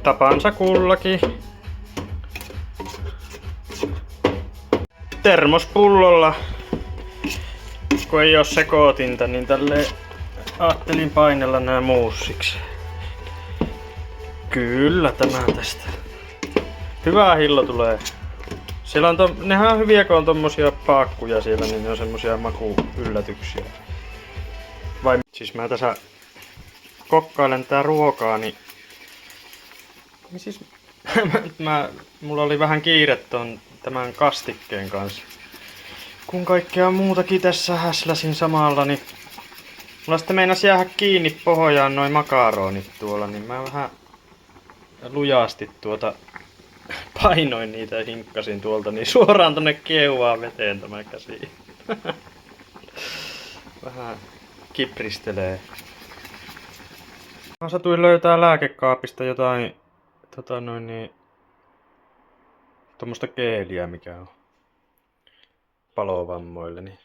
Tapansa kullakin. Termospullolla, kun ei oo sekoitinta, niin tälleen ajattelin painella nää muussiksi. Kyllä tämä tästä. Hyvää hillo tulee. Siellä on nehän on hyviä, kun on tommosia paakkuja siellä, niin ne on semmosia makuyllätyksiä. Vai siis mä tässä kokkailen tää ruokaa, niin siis mulla oli vähän kiire tämän kastikkeen kanssa. Kun kaikkea muutakin tässä häsläsin samalla, niin mulla sitten meinasi jäädä kiinni pohjaan noin makaronit tuolla, niin mä vähän lujasti painoin niitä ja hinkkasin tuolta, niin suoraan tonne kiehuvaan veteen tämä käsi. Vähän kipristelee. Mä satuin löytää lääkekaapista jotain tommosta geeliä, mikä on palovammoille, niin